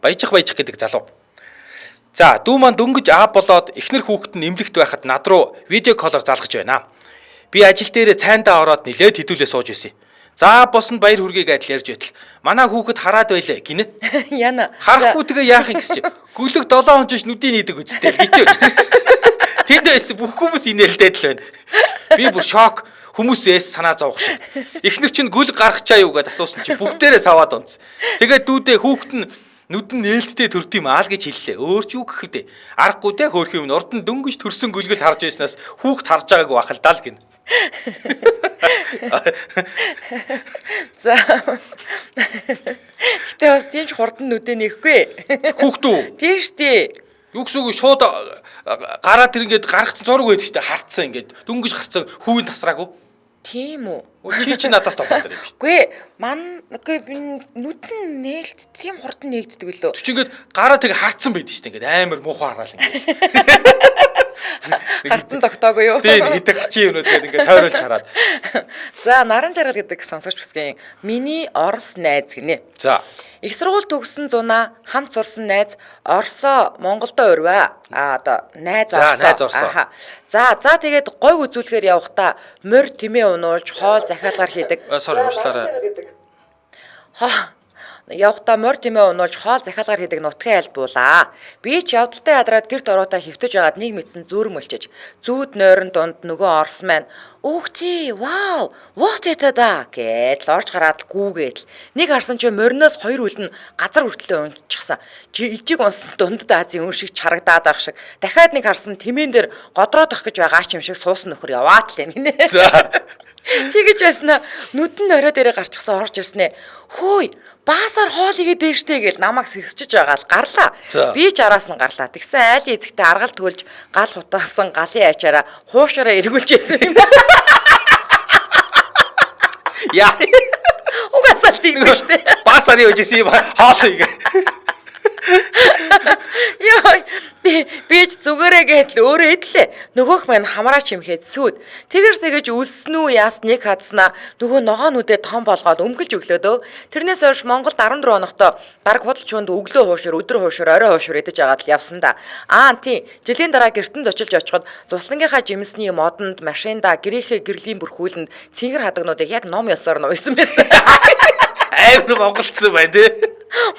Баяжих гэдэг залуу. За дүү маань дөнгөж аав болоод эхнэр хүүхэд нь эмнэлэгт байхад над руу видео коллоор залгаж байна. Би ажил дээр цайндаа ороод нилээд хэдүүлээ сууж байсан. За босонд баяр хүргэе гэдэл ярьж байтал манай хүүхэд хараад байлаа гинэ. Яна. Харахгүй тэгээ яах юм гэж чи. Гүлэг 7 хонжиш нүдийн нийдэг үсттэй л гэж. Тэнд байсан бүх хүмүүс инээлдээд л байна. Би бүр шок. Хүмүүсээс санаа зовох шиг. Эхнэр чинь гүл гаргачаа юу гэдээ асуусан чи бүгдээрээ саваад унц. Тэгээд дүүдээ хүүхэд нь нүдэн нээлттэй төрд юм аа л гэж хэллээ. Өөр ч юу гэх вэ? Аргагүй те хөөх юм урд нь дөнгөж төрсөн гүлгэл харж байснаас хүүхэд харж байгааг бахалдаа л гин. За. Гэтэ бас тийм ч хурдан нүдэ нэхгүй. Хүүхдүү. Тийм штий. Юу гэсэн үг шууд гараад тэр ингээд гаргацсан зураг байдаг штэ хартсан ингээд дөнгөж гарцсан хүүн тасраагүй. Тийм үү? Чи надаас тоглоод юм биш. Үгүй нүдэн нээлт тийм хурдан нээгддэг лөө. Тэг чи ингээд гараа тэгээ хартсан байдаг штэ ингээд амар муухай хараал ингээд. Хартсан тогтоогүй юу? Тийм хитэг чи юмнууд ингээд тойруулж хараад. За наран жаргал гэдэг сонсогч бүсгийн миний Орос найз гинэ. За. Их сургууль төгссөн зунаа хамт сурсан найз Оросоо Монголдо урваа. Одоо найз Оросоо. За тэгээд говь үзүүлэхээр явахдаа морь тэмээ унуулж хоол захиалгаар хийдэг. Sorry уучлаарай. Явахдаа морь тэмээ унуулж хоол захиалгаар хийдэг нутгийн альбуулаа. Би ч явдалтай ядраад гэрт ороотаа хөвтөж байгаад нэг мэдсэн зүрх мөлчиж. Зүүд нойрон дунд нөгөө Орос маань "Үхти, вау, what это да" гэдэл орж гараад гүүгээл. Нэг харсан чи мориноос хоёр үл нь газар хүртлээ унчихсан. Чи ижиг унсан дундад Азийн үн шиг чарагдаад байх шиг. Дахиад нэг харсан тэмээн дээр годроод ах гэж байгаа ч юм шиг суусан нөхөр яваад л юм гинэ. За. Тэгэж яснаа нүдэн орой дээрээ гарчихсан орж ирснэ. Хөөй, баасаар хоол игээ дээштэй гэл намайг сэгсчиж байгаа л гарлаа. Би ч араас нь гарлаа. Тэгсэн айлын эзэгтэй аргал төлж гал хутгасан галын ачаараа хуушаараа эргүүлж яасан юм. Яа. Угаасаа л тийм штэ. Баасаар юу гэсэн юм хаалаа игээ. Яа, би ч зүгээрээ гэдэл өөрөө идлээ. Нөгөөх маань хамраа чимхэд сүйд. Тэгэж үлсэн үү яас нэг хадснаа нөгөө ногоонуудээ том болгоод өмгөлж өглөөдөө. Тэрнээс хойш Монголд 14 онохдоо баг худалч хүнд өглөө хуушур, өдөр хуушур, орой хуушур идэж агаад л явсан да. Тийм. Жилийн дараа гертэн зочилж очиход цуслангийнхаа жимсний модонд, машинда, гэрийнхээ гэрлийн бүрхүүлэнд цэнгэр хадагнуудыг яг ном ёсоор нуйсан байсан. Амар монголцсон байна тий.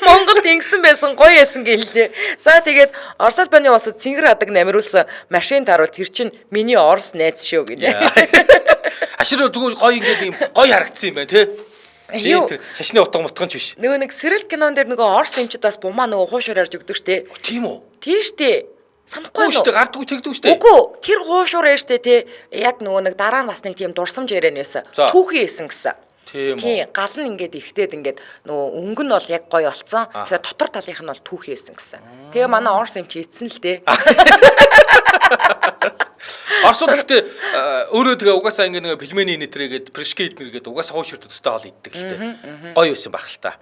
Монголд ингэсэн байсан гоё яасан гэлээ. За тэгээд Орос улбаны улсад цэнгэр хадаг намируулсан машин таруул тэр чинь миний Орос найз шүү гинэ. Ашир зүгээр гоё ингээд юм гоё харагдсан юм байна тий. Юу шашны утга мутганч биш. Нөгөө нэг Сэрэл кинон дээр нөгөө Орос эмчид бас бумаа нөгөө хуушаар ярьж өгдөг штэ. Тийм үү? Тийм штэ. Санахгүй шүү дээ гардгүй тэгдэг шүү дээ. Үгүй тэр хуушуур яаштэй те яг нөгөө нэг дараа нь бас нэг тийм дурсамж яриан байсан. Түүхий хийсэн гэсэн. Тийм гал нь ингээд ихтээд ингээд нөгөө өнгө нь бол яг гоё олцсон. Тэгэхээр дотор талынх нь бол түүхий хийсэн гэсэн. Тэгээ манай Орос эмч эцэн л дээ. Оросууд гэхдээ өөрөө тэгээ угаасаа ингээд нэг пельмени нэтрээгээд пришке эднэргээд угаасаа хууш өртөстэй хоол иддэг л дээ. Гоё байсан байх л та.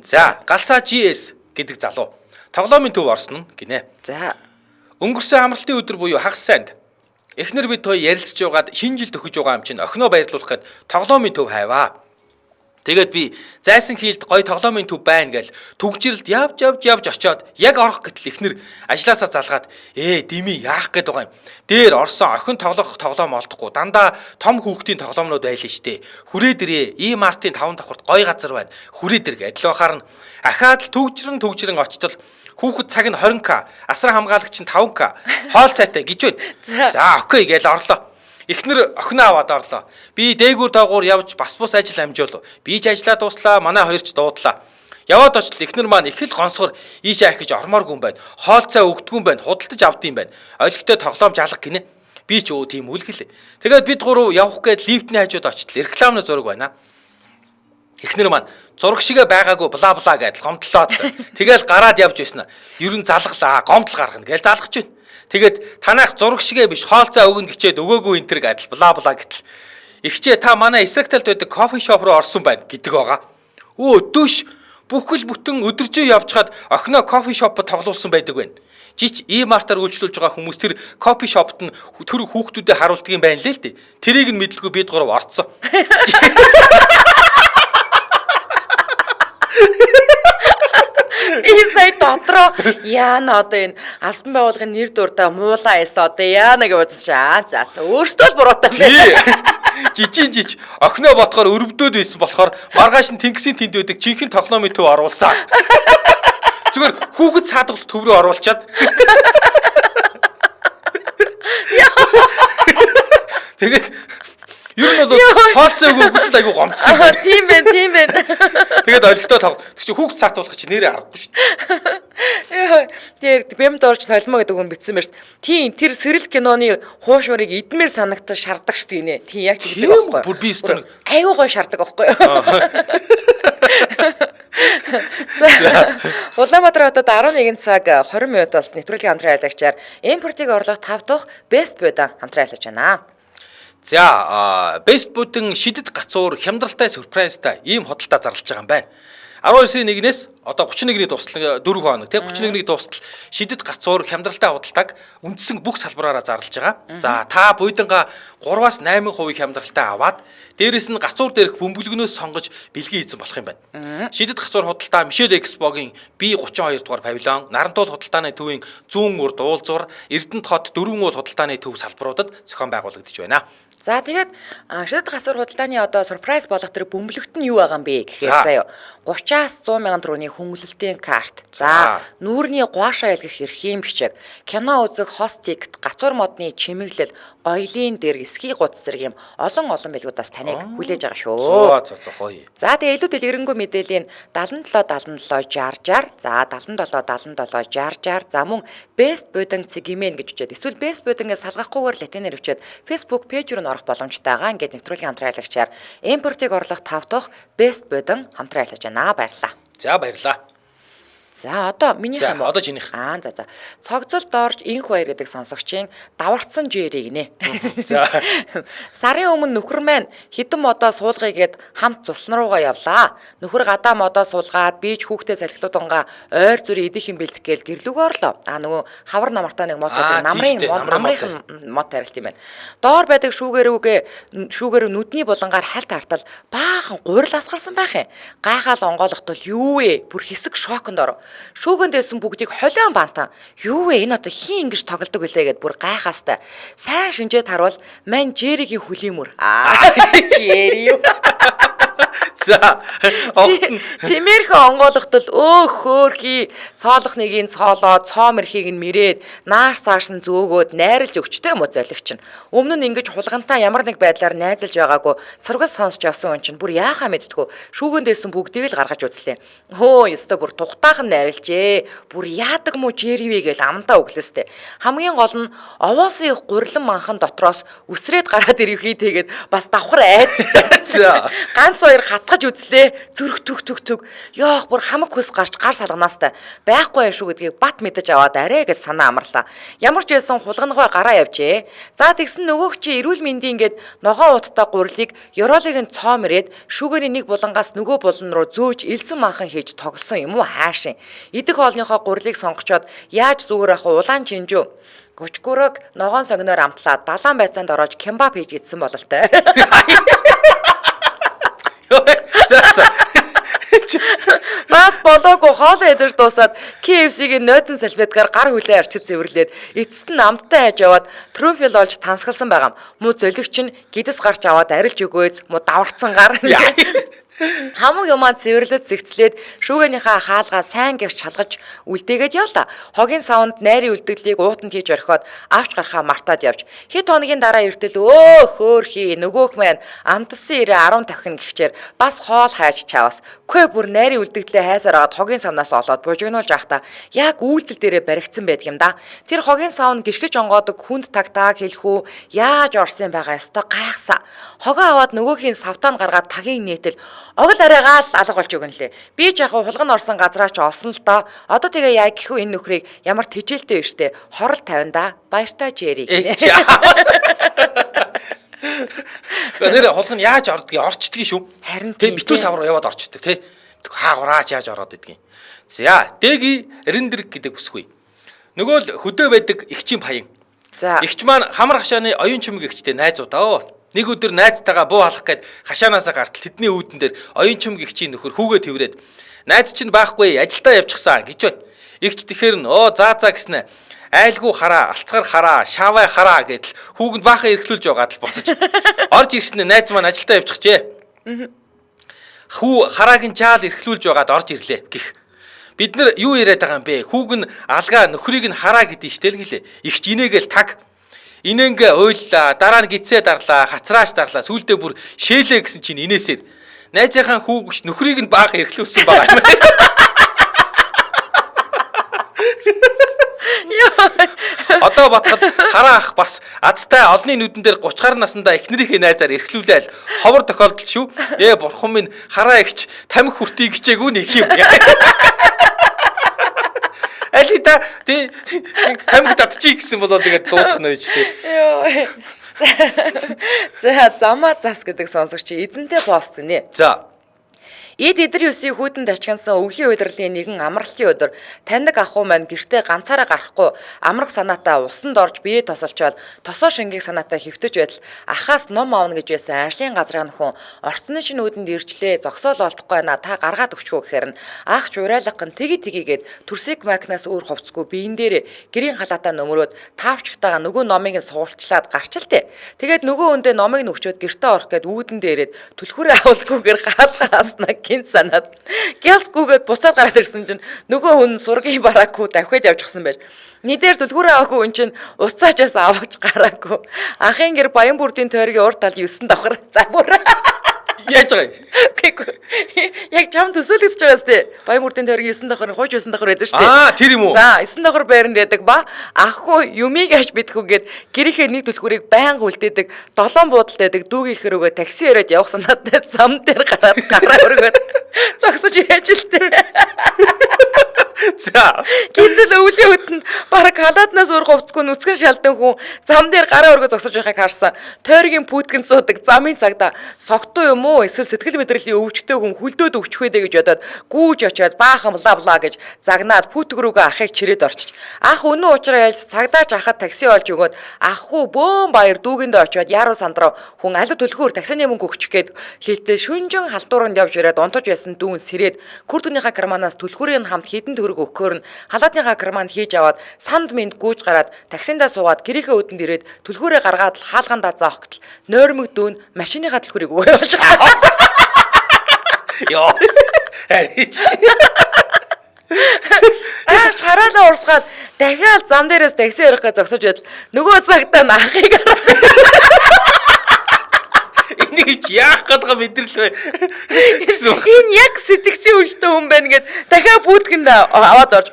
За галсаа GS гэдэг залуу. Тоглоомын төв орсон гинэ. За өнгөрсөн амралтын өдөр буюу хагас санд эхнэр бид хоёр ярилцж байгаад шинэ жил төхөж байгаа юм чинь охиноо баярлуулахад тоглоомын төв хайваа. Тэгээд би зайсан хийлд гоё тоглоомын төв байна гэж түгжирэлд явж очиод яг орох гэтэл эхнэр ажилласаа залгаад дими яах гээд байгаа юм. Дээр орсон охин тоглох тоглоом олдохгүй дандаа том хүүхдийн тоглоомнууд байлаа штэ. Хүрээд ирээ. E-Mart-ийн 5 давхурт гоё газар байна. Хүрээд ир гэдэл бахаар нь ахаад л түгжрэн очтол хүүхэд цаг нь 20к, асар хамгаалагч нь 5к, хоол цайтай гэж байна. За окей гэж орлоо. Эхнэр охиноо аваад орлоо. Би дээгүүр доогуур явж бас бус ажил амжуулав. Би ч ажиллаа дуслаа, манай хоёр ч дуудлаа. Яваад очил эхнэр маань их л гонсгор ийшээ ахиж ормооргүй юм байна. Хоол цай өгдөггүй юм байна. Худалдаж авд юм байна. Олигтой тоглоом жалах гинэ. Би ч тийм үлгэл. Тэгээд бид гурав явах гээд лифтний хажууд очил. Рекламны зураг байна. Эхнэр маань зураг шигэ байгаагүй бла бла гэдэл гомдлоод тэгэл гараад явж байсан. Ер нь залглаа, гомдол гаргана гэж залгаж байна. Тэгээд танайх зураг шигэ биш хоолцоо өгнө гэчээд өгөөгүй энтер гэдэл бла бла гэтэл ихчээ та манай эсрэг талд байдаг кофе шоп руу орсон байна гэдэг байгаа. Дөш бүхэл бүтэн өдөржөө явжгаад охиноо кофе шопод тоглуулсан байдаг байна. Жич E-Mart-аар үйлчлүүлж байгаа хүмүүс тэр кофе шопт нь тэр хүүхдүүдэд харуулдаг юм байна лээ л дээ. Тэрийг нь мэдлгүй бид гурав орцсон. Би сая дотроо яана одоо энэ албан байгууллагын нэр дуртай муулаа эс одоо яана гэж бодчихаа. За өөртөө л буруутай байна. Жиж охиноо бодохоор өрөвдөөд байсан болохоор маргааш нь тэнгисийн тэнд байдаг жинхэнэ тоглоомын төв оруулсан. Зүгээр хүүхэд саадгалт төв рүү оруулчаад. Тэгээд ер нь бол тоолцоогүй хөдөл айгу гомдсон юм байна. Тийм байна. Тэгээд олигтой тав. Тэг чи хүүхд цаатуулах чи нэрээ аргагүй шүү дээ. Тэр бэмд орж солимо гэдэг хүн битсэн байна шүү. Тийм тэр сэрэл киноны хуушуурыг идмээр санагдаж шардаг шүү дээ. Тийм яг тийм байхгүй. Бүр би өстө айгуу гой шардаг байхгүй. Улаанбаатар хотод 11 цаг 20 минутаас нэвтрүүлгийн хамтран айлгачаар импортыг орлого 5 дахь Best Buy-д хамтран айлгаж байна. За, Best Buy-ын шидэд гацуур хямдралтай сюрпрайзтай ийм худалдаа зарлаж байгаа юм байна. 19-ийн 1-ээс одоо 31-ний дуустал 4 хоног тийм 31-ний дуустал шидэд гацуур хямдралтай худалдааг үндсэн бүх салбараараа зарлаж байгаа. За, та буйданга 3-8% хямдралтай аваад дээрэс нь гацуур дээрх бөмбөлгөнөөс сонгож бэлгийн хийсэн болох юм байна. Шидэд гацуур худалдаа Мишель Экспогийн B32 дугаар павильон, Нарантуул худалдааны төвийн зүүн урд уулзуур, Эрдэнэт хот 4 уул худалдааны төв салбаруудад зохион байгуулагдаж байна. За тэгээд шидэд гацуур худалдааны одоо surprise болох тэр бөмбөлөгт нь юу байгаа юм бэ гэхээр заяа 30-аас 100 мянган төгрөгийн хөнгөлөлтийн карт. За нүүрний гуашаа ялгах эрхийн бичиг, кино үзэх хост тикет, гацуур модны чимэглэл, гоёлын дээр эсхий гудас зэрэг юм олон бэлгүүдээс таныг хүлээж байгаа шүү. Гоё. За тэгээ илүү дэлгэрэнгүй мэдээллийн 77 77 60 60 за 77 77 60 60 за мөн Best Buy-ын цэгимэн гэж үчээд эсвэл Best Buy-ын салгахгүйгээр латинаар үчээд Facebook пэйж рүү орох боломжтой байгаа. Ингээд нэвтрүүлгийн хамтран айлгачаар импортыг орлох 5 дахь Best Buy-д хамтран айлгаж байна. Баярлалаа. За баярлалаа. За одоо минийх юм уу? Одоо чинийх. За. Цогцолд орж инх баяр гэдэг сонсогчийн даварцсан жирийг нэ. За. Сарын өмнө нөхөр маань хідэн модоо суулгая гэд хамт цуслан руугаа явлаа. Нөхөр гадаа модоо суулгаад би ч хүүхдээ салхилуудангаа ойр зүрийн идэх юм бэлдэх гээл гэрлүүгөө орлоо. Нөгөө хавар намартаа нэг мод байдаг. Намрын мод тарилт юм байна. Доор байдаг шүүгэрүү нүдний булангаар хальт хартал баахан гурил асгарсан байх юм. Гайхаал онгойлготол юу вэ? Бүр хэсэг шоконд оров. Шүүгэнд дэсэн бүгдийг холион бантан. Юу вэ? Энэ одоо хин ингэж тоглодог үлээ гэд бүр гайхаастай. Сайн шинжээд харуул мань Жеригийн хүлийн мөр. Жери юу? За. Цэмэрхэн онгойлготол хөөхий цоолохныгийн цоолоо цоомэрхийг нь мэрээд нааш цааш нь зөөгөөд найрлж өгчтэй мо золигч нь. Өмнө нь ингэж хулгантаа ямар нэг байдлаар найзалж байгаагүй сургал сонсч явсан хүн чинь бүр яахаа мэдтгүү шүүгэндээсэн бүгдийг л гаргаж үзлээ. Хөө ёстой бүр тухтаахан найрлжээ. Бүр яадаг мó Жеривэ гээл амдаа өглөөстэй. Хамгийн гол нь овоосын их гурилан манхан дотроос үсрээд гараад ирэвхий тэгээд бас давхар айцтай. Ганц хоёр хатгаж үзлээ. Зүрх түг. Яах бүр хамаг хүс гарч гар салганаастай. Байхгүй шүү гэдгийг бат мэдэж аваад арай гэж санаа амарлаа. Ямар ч байсан хулгангаа гараа явжээ. За тэгсэн нөгөөх чи эрүүл мэндийн гээд ногоон уттай гурилыг ёроолыг нь цоомрээд шүүгэрийн нэг булангаас нөгөө булан руу зөөж элсэн манхан хийж тоглосон юм уу хаашин. Идэх хоолныхоо гурилыг сонгочоод яаж зүгээр ах улаан чинжүү. Гүчгүрэг ногоон согноор амтлаад далайн байцаанд ороод кембап хийж идсэн бололтой. За. Бас болоогүй хоолоо идэж дуусаад KFC-гийн нойтон салфеткаар гар хүлээ арчид зэвэрлээд эцэст нь амттай хайж яваад трюфел олж тансгалсан байгаа. Муу зөлөгч нь гидэс гарч аваад арилж өгөөз муу даварцсан гар. Хамаг юмаа цэвэрлэж зэгцлээд шүүгэнийхээ хаалгаа сайн гэрч чалгаж үлдээгээд явла. Хогийн савнд найрын үлдгэлийг уутанд хийж орхиод авч гарахаа мартаад явж. Хэд хоногийн дараа эртэл хөөхий нөгөөх маань амтсан ирээ 10 тавхин гихчээр бас хоол хайж чаваас. Үгүй бүр найрын үлдгэлээ хайсаар аваад хогийн савнаас олоод бужигнуулж ахта яг үйлдэл дээрээ баригдсан байдаг юм да. Тэр хогийн савнд гიშгэж онгоодог хүнд тагтааг хэлэхүү яаж орсон байгаа ёстой гайхсан. Хогоо аваад нөгөөхийн савтаа гаргаад тагийг нээтэл огол арайгаа л алга болж өгнө лээ. Би ч яг хулган орсон газраа ч олсон л доо. Одоо тэгээ яг гэхүү энэ нөхрийг ямар тэжээлтэй вэ штэ. Хорол 50-да баяртай Жери гинэ. Нэр хулган яаж ордгийг орчдгийг шүү. Харин тэг битүү сав руу яваад орчдөг тий. Хаагураач яаж ороод идгийг. За дэги рендерг гэдэг үсгүй. Нөгөө л хөдөө байдаг ихчийн паян. За ихч маань хамар хашааны оюун чимэг ихчтэй найзуудаа. Нэг өдөр найзтайгаа буу халах гээд хашаанаасаа гартал тэдний үүдэн дээр оюун чимэг ихчийн нөхөр хүүгээ тэврээд Найз чинь байхгүй ажилдаа явчихсан гэж байна. Игч тэгэхээр за гэснэ. Айлгүй хараа, алцгаар хараа, шаваа хараа гэдэл хүүгэнд баахан эргэлүүлж байгаад л буцаж. Орж ирснэ найз маань ажилдаа явчихжээ. Хүү хараагийн жаал эргэлүүлж байгаад орж ирлээ гэх. Бид нар юу яриад байгаа юм бэ? Хүүг нь алгаа нөхрийг нь хараа гэдээ штэ л гэлээ. Игч инээгээл таг. Инээнгээ уйллаа, дараа нь гицээ дарлаа, хацрааш дарлаа, сүулдэ бүр шээлээ гэсэн чинь инээсээр найзынхаа хүүгч нөхрийг нь баахан эргэлүүлсэн байгаа юм. Одоо батхад хараа ах бас азтай олны нүдэн дээр 30 гаруй наснда эхнэрийнхээ найзаар эрхлүүлээл ховор тохиолдол шүү. Бурхан минь хараа ихч тамхи хүртий гिचээгүй нэг юм. Алита тамхи татчих гэсэн болоо тэгээд дуусах нь байж тээ. За замаа зас гэдэг сонсогч эзэнтэй пост гинэ. За. Эд эдэр юусын хүүтэнд ачаансан өвлийн удирлын нэгэн амралтын өдөр таньдаг ахуй маань гэртээ ганцаараа гарахгүй амрах санаатай усанд орж бие тосолчоод тосоо шингийг санаатай хөвтөж байтал ахаас ном аавна гэж байсан арилын газрын хүн орцны шинэ үүдэнд иржлээ зогсоол олдохгүй байна та гаргаад өгчгөө гэхээр нь ах ч урайлган тэгээд төрсийг макнаас өөр хувцгүй биен дээр гэрийн халаатаа нөмрөөд таавчгтайгаа нөгөө номыг нь суулчлаад гарчлаа. Тэгээд нөгөө өндөө номыг нь өгчөөд гэртээ орох гээд үүдэн дээрэд түлхүүрээ авалгүйгээр хаалгааснаа гинт санаад гялсгүйгээд буцаад гараад ирсэн чинь нөгөө хүн сургийн бараагүй давхид явчихсан байж. Нийтээр түлхүүрээ аваагүй хүн чинь уцаачаас аваач гараагүй. Ахын гэр баян бүрдийн тойргийн урд тал 9 давхар забур. Яаж байгаа юм? Яг чам төсөөлөж байгаа сте. Баян бүрдийн тойргийн 9 давхар, хууч 9 давхар байдаг штэ. Тэр юм уу? За 9 давхар байранд яадаг ба ахгүй юмыг аш битгүүгээд гэрийнхээ нэг түлхүүрийг байнга үлдээдэг, 7 буудалд байдаг дүүгийн хэрөөгөө такси яриад явах санаатай зам дээр гараад гараа өргөөд зогсож яаж л тээ. За. Гэтэл өвлийн хөтөнд бараг халаатнаас өөр говцгүй нүцгэн шалдан хүн зам дээр гараа өргөө зогсож байхыг харсан. Тойргийн пүүтгэн суудаг замын цагта согтуу юм уу эсвэл сэтгэл мэдрэлийн өвчтөй хүн хүлдөөд өвчих вэ гэж бодоод гүүж очиод баахан бла гэж загнаад пүүтг рүүгээ ахыг чирээд орчиж. Ах өнөө уучраа ялж цагдаач ахад такси олж өгөөд ах хүү бөөн баяр дүүгэндээ очиод яруу сандруу хүн алив төлхөөр таксины мөнгө өгчих гээд хэлтэл шүнжин халтууранд явж ирээд унтаж байсан дүүн сэрээд күрдүнийхээ карманаас төлхүүрийн хамт хідэн төгрөг өгөхөөр нь халаатныхаа карманд хийж аваад санд минт гүйж гараад таксиндаа суугаад гэрийнхээ өдөнд ирээд төлхүүрээ гаргаад л хаалгандаа заах гэтэл нойрмог дүүн машиныхаа төлхүүрийг өгөө явуулчихсан. Яа. Харич. Хараалаа урсгаад дахиад зам дээрээс такси ярих гэж зогсож байдал нөгөө цагтаа нахыг энийг яах гэдэг мэдрэл бай. Энэ яг сэтгцийн өвчтөй хүн байна гэд дахиад бүүтгэнд аваад орж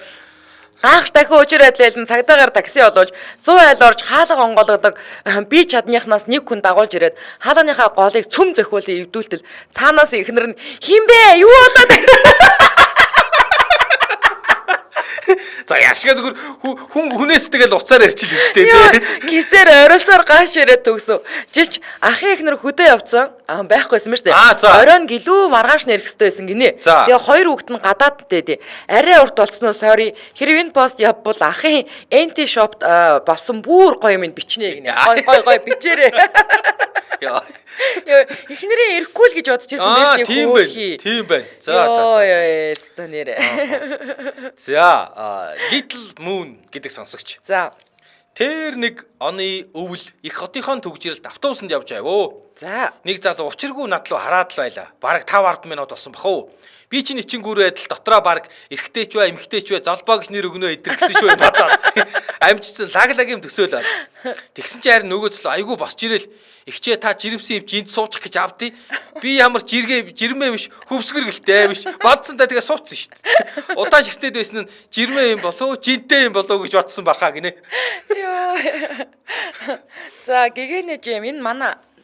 аах дахин өчрөөд лээлэн цагдаагаар такси олуулж 100 айл орж хаалга онгоолгодог би чадныхнаас нэг хүн дагуулж ирээд хаалганыхаа голыг цөм зөхиулын эвдүүлтэл цаанаас ихнэр нь хинбэ юу болоод За яшгаа зүгээр хүнээс тэгэл уцаар ярьчих л үстэй тий. Гисээр орилсоор гаш ирээд төгсөв. Жич ахын ихнэр хөдөө явцсан. Байхгүйсэн мэт. Оройн гэлүү маргааш нэрх хэвтэй байсан гинэ. Тэгээ хоёр хүүхэд нь гадаадтай тий. Арай урт болцсон уу sorry. Хэрэг энэ пост явбал ахын энти шопт болсон бүр гоё юм бичнэ гинэ. Гоё бичээрэй. Яа. Эхнэрээ ирэхгүй л гэж бодож байсан байж тийм хөөе. Тийм байна. За. Стонерэ. За, Little Moon гэдэг сонсогч. За. Тэр нэг оны өвөл их хотынхон төгжрэлд автобусанд явж байвөө. За. Нэг залуу учиргүй над руу хараад л байла. Бараг 5-10 минут болсон бахав. Би чинь ичингүүрээ адил дотроо бараг эргэжтэй ч бай, эмхтэй ч бай, золбоо гэж нэр өгнө эдэр гэсэн шүү бодоод. Амжицсан лаглагийн төсөөлөө. Тэгсэн чи харин нөгөө зэл айгүй босч ирэл ихчээ та жирэмсэн юм жинт суучих гэж авдیں۔ Би ямар жирмээ биш хөвсгөр гэлтэй биш. Бадсан та тэгээ сууцсан шүү дээ. Удаан шигтээд байсан нь жирмээ юм болов, жинтэй юм болов гэж бодсон баха гинэ. Йоо. За гэгэнэ жим энэ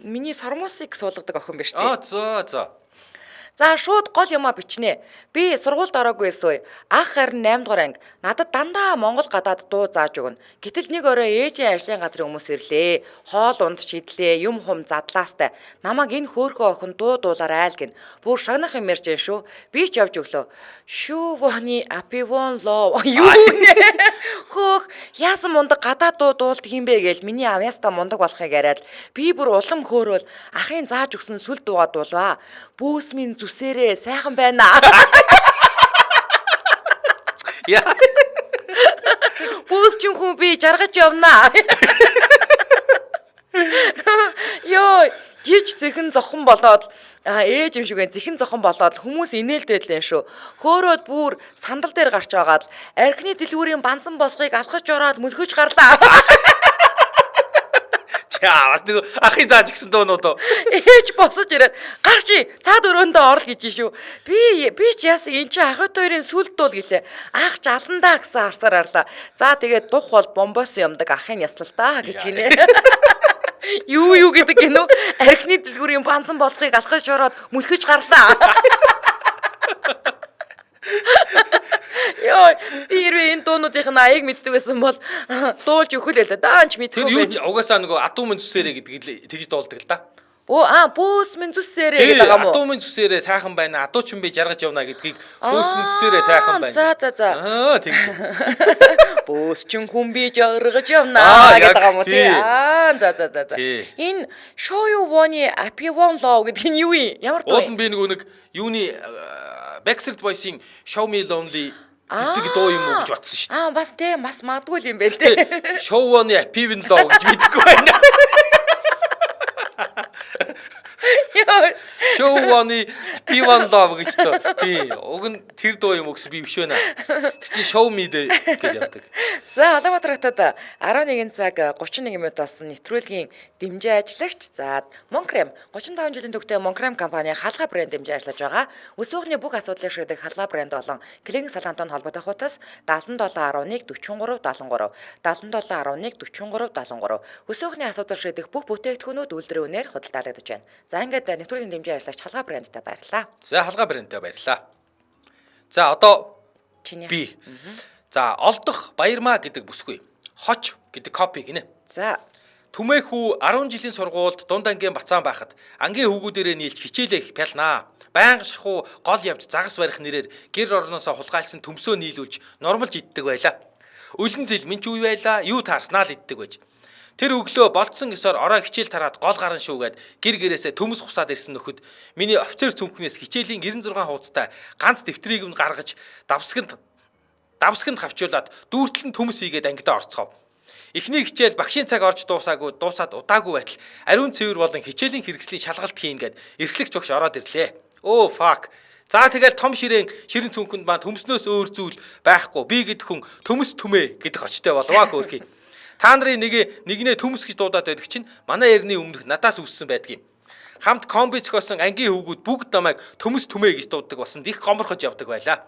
миний сормосыг суулгадаг охин биш үү? За. За шууд гол юмаа бичнэ. Би сургуульд ороогүй байсан. Ах харин 8 дугаар анги. Надад дандаа Монгол гадаад дуу зааж өгнө. Гэтэл нэг орой ээжийн ажлын газрын хүмүүс ирлээ. Хоол ундч идлээ, юм хум задлаастай. Намайг энэ хөөхөө охин дуулаар айл гин. Бүр шагнах юм ярьж шүү. Би ч явж өглөө. Шүү воны апивон лоо. Юу нэ? Хөөх, яасан мундаг гадаад дуу дуулдаг юм бэ гээл миний авьяаста мундаг болохыг яриад би бүр улам хөөрөөл ахын зааж өгсөн сүл дуугаа дуулваа. Бүүс минь зүсээрээ сайхан байна. Яа. Бүүсчин хүн би жаргаж явнаа. Йоо, жиж зэхэн зохон болоод ээж юм шиг байна. Зэхэн зохон болоод хүмүүс инээлдээд лэн шүү. Хөөрөөд бүр сандал дээр гарч байгаад архины дэлгүүрийн банзан босгыг алхаж ороод мөлхөж гарлаа. Чаа, бас нэг ахын зааж гисэн дуунууд. Ээж босож ирээд гарчи цаад өрөөндөө орл гэж шүү. Би ч яасан эн чинь ахыт хоёрын сүлд дуул гэлээ. Ах ч аландаа гэсэн харсаар арлаа. За тэгээд дух бол бомбоос юмдаг ахын яслалтаа гэж гинэ. Юу гэдэг гинөө архины дэлгүүрийн банзан болцохыг алхаж ороод мөлхөж гарлаа. Йоо, би энэ дуунуудын аяг мэддэг байсан бол дуулж өгөх л байлаа. Даанч мэдгүй. Тэр юу ч угаасаа нөгөө адуу минь зүсээрээ гэдэг тэгж дуулдаг л да. Бөөс минь зүсээрээ гэдэг юм уу? Адуу минь зүсээрээ сайхан байна. Адуу ч юм би жаргаж явна гэдгийг бөөс минь зүсээрээ сайхан байна. За. Тэгж. Бөөс чин хүн би жаргаж явна гэдэг юм уу тий? За. Энэ show you one happy one love гэдэг нь юу юм? Ямар дуу? Уул нь би нэг юуны Backstreet Boys-ийн Show Me Lonely гэдэг дуу юм уу гэж бодсон шүү дээ. Бас тий, бас магадгүй юм байна тий. Show One Happy One Love гэж мэдэхгүй байна. Show One Happy One Love гэж тоо. Тий, уг нь тэр дуу юм уу гэсэн би биш байна. Тэр чинь Show Me гэж явдаг. За, Улаанбаатар хотод 11 цаг 31 минут болсон нэвтрүүлгийн дэмжээ ажиллагч. За, Монкрем 35 жилийн төвтэй Монкрем компани халгаа брэнд дэмжээ ажиллаж байгаа. Өсвөгний бүх асуудлыг шийдэх халгаа брэнд болон Клиник салаантон холбоотой хуудас 7711 43 7711 43 73. Өсвөгний асуудал шийдэх бүх бүтээгдэхүүнүүд үйлдвэрийн үнээр худалдаалагдаж байна. За, ингээд нэвтрүүлгийн дэмжээ ажиллагч халгаа брэндтэй баярлалаа. За, халгаа брэндтэй баярлалаа. За, одоо чиний. Би. За, олдох баярмаа гэдэг бүсгүй. Хоч гэдэг копи гинэ. За. Түмээ хүү 10 жилийн сургуульд дунд ангийн бацаан байхад ангийн хүүгүүдээрээ нийлж хичээлээ пялнаа. Байнга шахуу гол явж загас барих нэрээр гэр орноосоо хулгайлсан төмсөө нийлүүлж нормалж иддэг байлаа. Өлөн зэл минь ч үе байлаа. Юу таарснаа л иддэг байж. Тэр өглөө болцсон ёсоор ороо хичээл тараад гол гарan шүүгээд гэр гэрээсээ төмс хусаад ирсэн нөхөд миний офицер цүнхнээс хичээлийн 96 хуудастай ганц дэвтрийг нь гаргаж давсганд хавчуулаад дүүртэл нь төмс хийгээд ангидаа орцгов. Эхний хичээл багшийн цаг орж дуусаад удаагүй байтал ариун цэвэр болон хичээлийн хэрэгслийн шалгалт хийн гэд эрхлэгч багш ороод ирлээ. Оо fuck. За тэгэл том ширэн цүнхэнд маань төмснөөс өөр зүйл байхгүй. Би гэдэг хүн төмс түмээ гэдэг очтой болваа хөөрхий. Та нарын нэгнээ төмс гэж дуудаад байдаг чинь манай эртний өмнөх надаас үссэн байдгийг. Хамт комби зохиосон ангийн хүүгүүд бүгд намайг төмс түмээ гэж дууддаг болсон их гоморхож явдаг байлаа.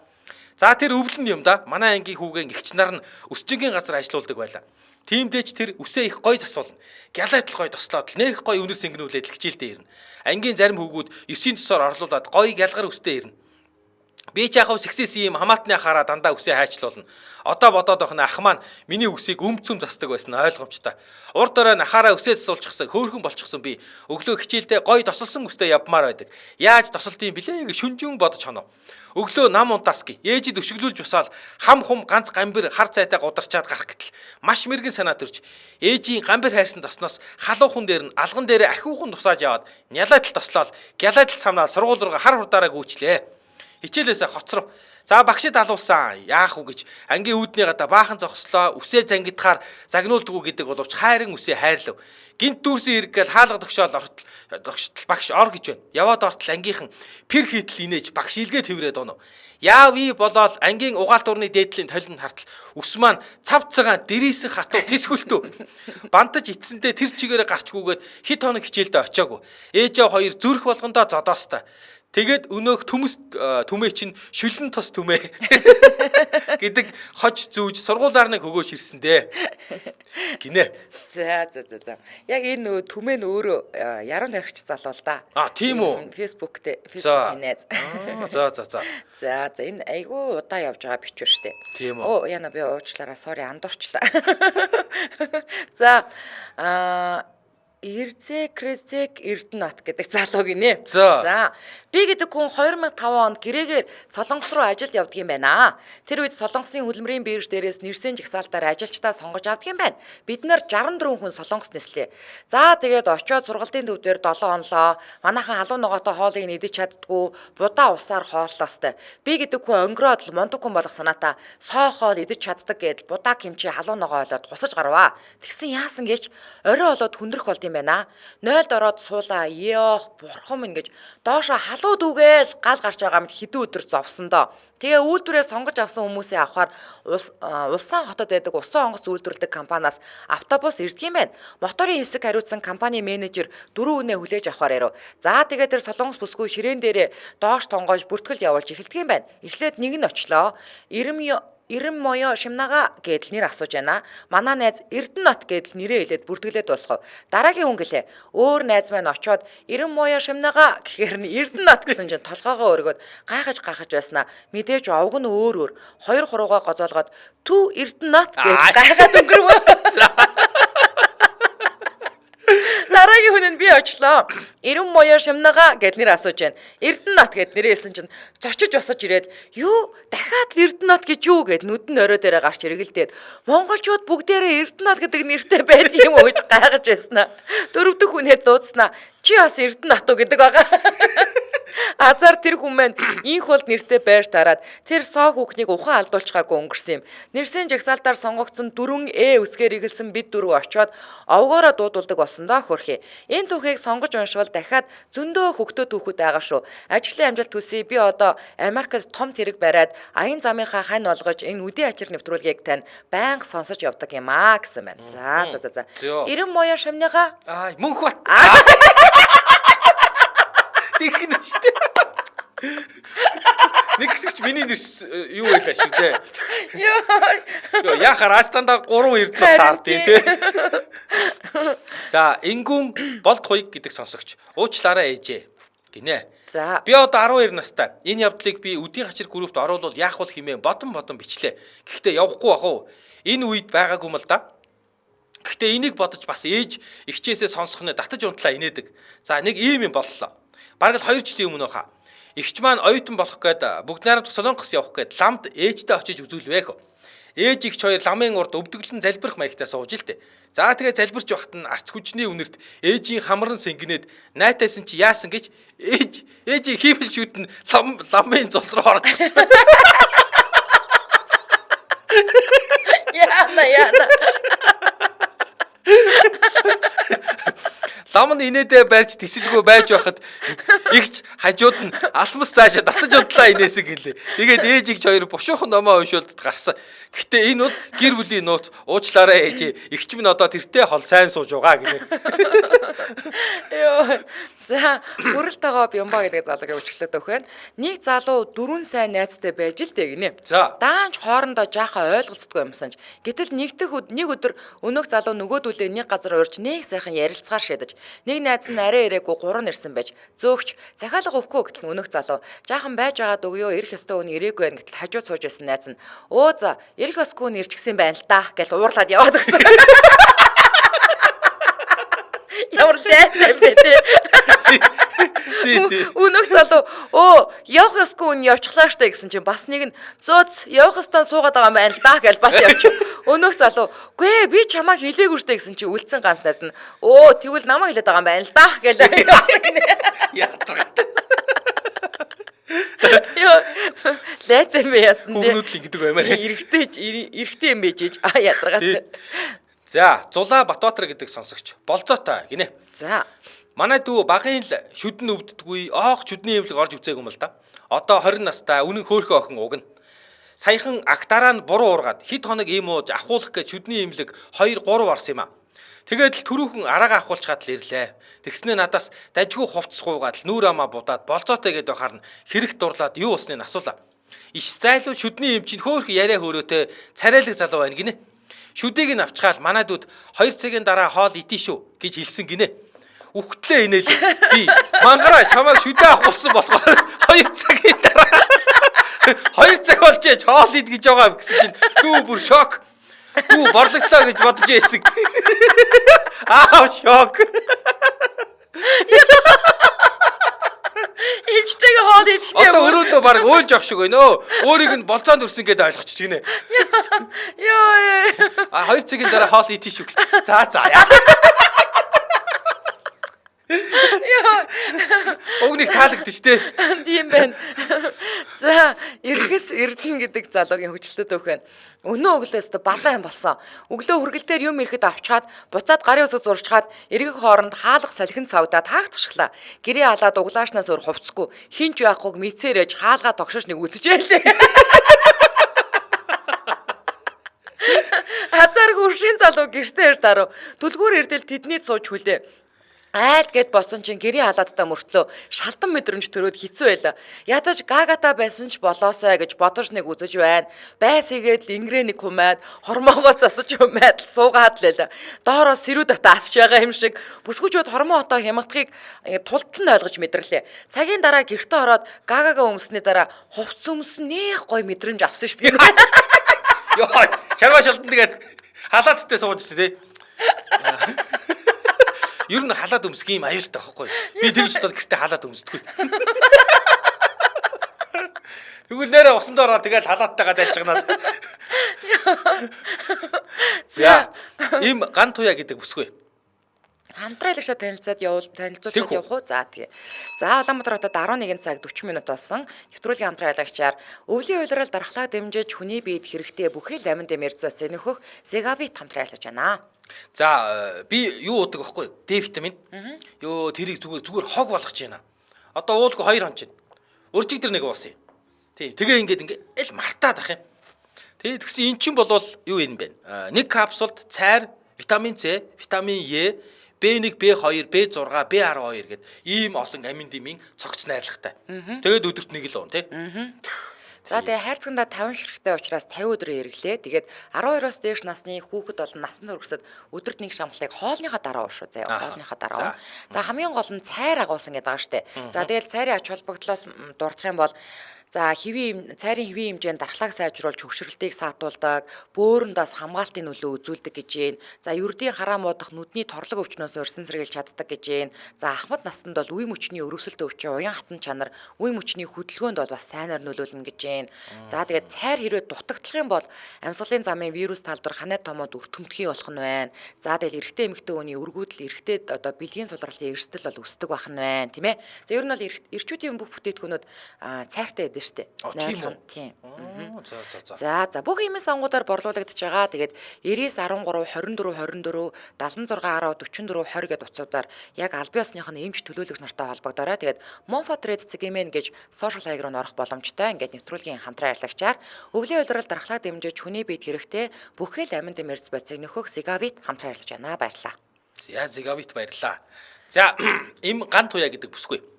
За тэр өвлөн юм да. Манай ангийн хүүгийн эгч нар нь өсчингийн газар ажиллаулдаг байлаа. Тиймдээч тэр үсээ их гоё засуулна. Гялайтал гоё тослоод нэх гоё үнэр сэнгэнүүлээд л хичээлдээ ирнэ. Ангийн зарим хүүгүүд 9-ийн тосоор орлуулад гоё гялгар үстэй ирнэ. Би ч яхав сексэс юм хамаатны хараа дандаа үсээ хайчлуулна. Одоо бодоод байх нь ах маань миний үсийг өмцөм засдаг байсан ойлгомжтой. Урд орой нахаараа үсээ засуулчихсан хөөхөн болчихсон би өглөө хичээлдээ гоё тосолсон үстэй явмаар байдаг. Яаж тосолдсон блэ гэж шүнжүүн бодож хоноо. Өглөө нам унтааски ээжид өшөглүүлж усаал хам хум ганц гамбир хар цайтай гударчаад гарах гэтэл маш мэрэгэн санаа төрж ээжийн гамбир хайрсан тосноос халуухан дээр нь алган дээрээ ахиухан тусааж яваад нялайтал тослоод гялайтал самнаа сургууль руу хар хурдаараа гүйчлээ. Хичээлээсээ хоцров. За багшид алуулсан. Яах вэ гэж ангийн үүдний гадаа баахан зогслоо. Үсээ зангидахаар загнуулдгүй гэдэг боловч хайрын үсээ хайрлав. Гинт дүүрсэн хэрэггээл хаалга тогшоол багш ор гэж байна. Яваад ортол ангийнхан пэр хийтэл инээж багш илгээ тэврээд онов. Яав и болоод ангийн угаалт урны дээдлийн толинд хартал үс маань цав цагаан дэрийсэн хатуу тисгүүлтүү. Бантаж ицсэндээ тэр чигээрээ гарчгүйгээд хит хоног хичээлдээ очиагүй. Ээжээ хоёр зүрх болгондоо зодоостой. Тэгээд өнөөх түмээ чинь шүлэн тос түмээ гэдэг хож зүүж сургуулаар нэг хөгөөж ирсэн дээ. Гинэ. За. Яг энэ нөгөө түмээ нь өөрөө яруу найрагч залуу л да. Тийм үү. Facebook нээз. За. За энэ айгүй удаа явж байгаа бичвэр штэ. Тийм үү. Яна би уучлаарай. Sorry андуурчлаа. За Ирзэг Эрдэнэт гэдэг залуу гинэ. За. Би гэдэг хүн 2005 онд гэрээгээр Солонгос руу ажилд явдаг юм байна. Тэр үед Солонгосын хөдөлмөрийн бирж дээрээс нэрсэн жагсаалтаар ажилчдаа сонгож авдаг юм байна. Бид нэр 64 хүн Солонгос нислээ. За тэгээд очиод сургалтын төв дээр 7 хонлоо. Манайхан халуун ногоотой хоолыг идэж чаддгүй, будаа усаар хооллоостой. Би гэдэг хүн өнгөрөөд л мундаг хүн болох санаатай соо хоол идэж чаддаг гэдэл будаа кимчи халуун ногоо олоод гусаж гарваа. Тэгсэн яасан гэж орой олоод хүндрэх болд юм байна. 0-д ороод суулаа. Ёох, бурхан минь гэж доошо халуу дүүгээл гал гарч байгаа мэт хэдэн өдөр зовсон доо. Тэгээ үйлдвэрээ сонгож авсан хүмүүсээ авахаар улсын хотод байдаг усан онгоц үйлдвэрлэдэг компаниас автобус ирдэг юм байна. Моторын хэсэг хариуцсан компани менежер 4 үнэ хүлээж авахаар ирв. За тэгээд тэр солонгос бүсгүй ширээн дээрээ доош тонгоож бүртгэл явуулж эхэлдэг юм байна. Эхлээд нэг нь очлоо. Ирэн моё шимнага гэдэл нэр асууж байна. Манай найз Эрдэнэт гэдэл нэрээ хэлээд бүртгэлээд дуусгав. Дараагийн хүн гэлээ. Өөр найз маань очоод Ирэн моё шимнага гэхээр нь Эрдэнэт гэсэн чинь толгоогоо өргөд гайхаж байснаа. Мэдээж овг нь өөр. 2-3-гаа гозоолгоод тү Эрдэнэт гэж гайхаад өнгөрөв. Дараагийн хүн нь би очлоо. Ирэн моё шимнага гэдэл нэр асууж байна. Эрдэнэт гэд нэрээ хэлсэн чинь зочиж босож ирээд юу дахиад Эрдэнэт гэж юу гэд нүд нь орой дээрээ гарч иргэлдээд монголчууд бүгдээрээ Эрдэнэт гэдэг нэртэй байдаг юм уу гэж гайхаж байснаа. Дөрөвдөг хүнээ дуудснаа. Чи бас Эрдэнэт үү гэдэг байгаа. Азар тэр хүн маань инх болд нэртэй байр тараад тэр соо хүүхнийг ухаан алдуулчихаагүй өнгөрсөн юм. Нэрсэн жагсаалтаар сонгогдсон 4 үсгээр игэлсэн бид дөрөв очоод овгоороо дуудулдаг болсон доо хөрхий. Энэ түүхийг сонгож уншвал дахиад зөндөө хөгтөө түүхүүд байгаа шүү. Ажлын амжилт төсөй би одоо Америкт том тэрэг бариад аян замынхаа хань олгож энэ үдийн ачир нэвтрүүлгийг тань байнга сонсож явдаг юм аа гэсэн байна. За. Ирэн моё шамныга Мөнх бат. Тэгнэ шүү дээ. Нэг хэсэгч миний нэр юу байлаа шүү дээ. Йоо яхаар астанда 3 Эрдэнэт таардیں۔ Тэ. За, ингүүн болд хуйг гэдэг сонсогч. Уучлаарай ээжээ. Гинэ. За. Би одоо 12 настай. Энэ явдлыг би үдийн хачир групт оруулал яах вэ хэмээн бодон бичлээ. Гэхдээ явахгүй бах уу? Энэ үед байгаагүй юм л да. Гэхдээ энийг бодож бас ээж ихчээсээ сонсох нь татаж унтлаа инээдэг. За, нэг ийм юм боллоо. Бараг л 2 жилийн өмнө хаа. Игч маань оюутан болох гээд бүгд найрамд Солонгос явах гээд ламд ээжтэй очиж үзүүлвэх. Ээж игч хоёр ламын урд өвдөглөн залбирах маягтаа сууж л дээ. За тэгээ залбирч байхад нь арц хүчний үнэрт ээжийн хамран сэнгэнээд найтайсан чи яасан гэж ээжийн хийвэл шүд нь ламын зул руу орж ирсэн. Яна. Лам нь инээдээ барьж тисэлгүй байж байхад игч хажууд нь алмас цаашаа татаж удлаа инээсэн гэлээ. Тэгээд ээж игч хоёр бушуухан номоо уншуулдад гарсан. Гэхдээ энэ бол гэр бүлийн нууц уучлаарай ээжээ. Игч минь одоо тэртээ хол сайн сууж байгаа гинэ. Йоо. За, хүрэлтэйгоо Бямба гэдэг залуугийн өчглөөд өгөх байна. Нэг залуу 4 сайн найзтай байж л дээ гинэ. За. Даанч хоорондоо жаахан ойлголцдгүй юмсанч. Гэтэл нэг өдөр өнөөх залуу нөгөөдүүлээ нэг газар урьж нэг сайхан ярилцгаар шидэж. Нэг найз нь арай ирээгүй 3 нэрсэн байж. Зөөгч захиалга өгөхгүй гэтэл өнөөх залуу жаахан байж байгаад өгөө ирэх ёстой үн ирээгүй байх гэтэл хажууд сууж байсан найз нь өө за ирэх ёсгүй нь ирчихсэн байна л да гэж уурлаад яваад өгсөн. Ямар лайтай бэ те. Өнөөх залуу явах ёсгүй нь явчихлаа штэ гэсэн чинь бас нэг нь зөөц явах ёстон суугаад байгаа юм байна л да гэж бас явчих. Өнөөх залуу гүй би чамаа хэлээгүй штэ гэсэн чинь үлдсэн ганц найз нь тэгвэл намаа хэлээд байгаа юм байна л да гэж яатрагтай. Йоо лайтай бэ яасан те. Хүмүүд л ингэдэг баймаар. Эрэхтэй юм байж яатрагтай. За, Зулаа Батбаатар гэдэг сонсогч. Болзоотой гинэ. За. Манай дүү багын л шүдэн өвддөггүй, шүдний имлэг орж үзээг юм л да. Одоо 20 настай үнэн хөөрхөн охин угна. Саяхан актараа нь буруу уургаад хэд хоног ийм ууж ахуулах гэж шүдний имлэг 2-3 орсон юм а. Тэгээд л түрүүхэн араагаа ахуулчгаад л ирлээ. Тэгснээ надаас дажгүй хувцс гуугаад л нүүр амаа будаад болзоотой гэдээ байхаар нь хэрэг дурлаад юу болсныг асуулаа. Иш зайлуу шүдний им чинь хөөрхөн яриа хөөрөөтэй царайлаг залуу байна гинэ. Шүдийг нь авчгаал манай дүүд 2 цагийн дараа хоол идэх шүү гэж хэлсэн гинэ. Үхтлээ инээлээ. Би мангараа чамайг шүдээ авахулсан болохоор 2 цагийн дараа 2 цаг болж хоол ид гэж байгаа гэсэн чинь дүү бүр шок. Гүү борлогдлоо гэж бодож байсан. Аа шок. Эмчтэйгээ хоол идэх юм. Одоо өрөөдөө баг уйлж авах шиг байна өө. Өөрийг нь болцоонд өрсөн гэдээ ойлгочих гинэ. Йоо. 2 цагийн дараа хоол идэх шүү гэж. За яа. Өгнийг таалагдсан шүү дээ. Тийм байна. За, эргэс эрдэнэ гэдэг залуугийн хөгжилтэй төөх байна. Өнөө өглөөс балан юм болсон. Өглөө хүргэлтээр юм ирэхэд авчгаад, буцаад гарын үсэг зурчгаад, эргэх хооронд хаалга салхин цавдаа таагдчихлаа. Гэрээ халаад углаашнаас өөр хувцсгүй, хинч байхгүйг мэдсээр ээж хаалгаа тогшооч нэг үзчихээлээ. Хазар хөршийн залуу гэртээ ир дарав. Түлгүүр ирдэл тэдний сууж хүлээ. Айлт гэд босон чинь гэрийн халаадтай мөртлөө шалтан мэдрэмж төрөөд хэцүү байла. Ядаж гагата байсан ч болоосай гэж бодож нэг үзэж байна. Байсгээд лингрээ нэг хүмээд хормоогоо засаж хүмээд суугаад лээ. Доороо сэрүүд атаач байгаа юм шиг бүсгүүчүүд хормоо отоо хямдахыг тултал нь ойлгож мэдэрлээ. Цагийн дараа гэртээ ороод гагага өмсөний дараа хувц өмсөн нэх гой мэдрэмж авсан шүү дээ. Йоо, чарва шалтан тэгээд халаадтай суужсэн тий. Ер нь халаад өмсөх юм аюултай байхгүй. Би тэгж бодоод гэртээ халаад өмсдөггүй. Тэгвэл нэрээ усанд ороод тэгэл халааттайгаа дайчгнаад. За, им ган туяа гэдэг бүсгүй. Хамтраалагчаа танилцуулаад явах уу? За тэгээ. За Улаанбаатар хотод 11 цаг 40 минут болсон. Нэвтрүүлгийн хамтраалагчаар өвлийн уйлрал дархлаа дэмжиж хүний биед хэрэгтэй бүхэл амьд эмэрц зоцыг нөхөх Segavit хамтраалагч байна. За би юу уудаг вэ? Д витамин. Ёо тэрийг зүгээр хог болгож байна. Одоо уулгүй 2 хонч байна. Уржиг дээр нэг уусан юм. Тий. Тэгээ ингээд мартаад ах юм. Тэгээ тэгсэн эн чинь болвол юу юм бэ? Нэг капсулд цайр, витамин С, витамин Е, B1, B2, B6, B12 гэдэг ийм олон амин-димийн цогц найрлагатай. Тэгээд өдөрт нэг л уун тий. За тэгээ хайрцагтаа 50 хэрэгтэй учраас 50 өдөр эргэлээ. Тэгээд 12-оос дээш насны хүүхэд болон насанд хүргэсэд өдөрт нэг шамхлыг хоолныхоо дараа ууш шүү. За хоолныхоо дараа. За хамгийн гол нь цайр агуулсан гэдэг байгаа штэ. За тэгэл цайрын ач холбогдлоос дурдах юм бол за цайрын хэвийн хэмжээнд дархлааг сайжруулж хөгшрөлтийг саатуулдаг, бөөрөндөөс хамгаалтын нөлөө үзүүлдэг гэж байна. За ердийн хараа муудах нүдний торлог өвчнөөс өрсөн сэргийлж чаддаг гэж байна. За ахмад настанд бол үе мөчний өрөвсөлт өвчин, уян хатан чанар, үе мөчний хөдөлгөөнд бол бас сайнаар нөлөөлнө гэж байна. За тэгээд цайр хэрвээ дутагдчих юм бол амьсгалын замын вирус талбар ханаа томоод үр төмтгий болох нь байна. За тэгэл эрэгтэй эмэгтэй хүний өргүүдэл эрэгтэй одоо бэлгийн сулралтын эрсдэл бол өсдөг байх нь байна, тийм ээ. За ер нь бол эрчүүдийн бүх бүтээтгүүнүүд цайртай байдаг штэ. Тийм. За бүх имийн сонгуудаар борлуулагдаж байгаа. Тэгээд 99 13 24 24 76 10 44 20 гэдэг утсуудаар яг аль биесных нь эмч төлөөлөгч нартай холбогдорой. Тэгээд Monfort Red Segment гэж сошиал хаяг руу орох боломжтой. Ингээд нэвтрүүлгийн хамтран ажиллагчаар өвлийн уйлрал дархлаа дэмжиж хүний биед хэрэгтэй бүхэл амьд эмэрц бодисыг нөхөх Segavit хамтран ажиллаж байна. Баярлалаа. За Segavit баярлалаа. За им ган туяа гэдэг бүсгүй.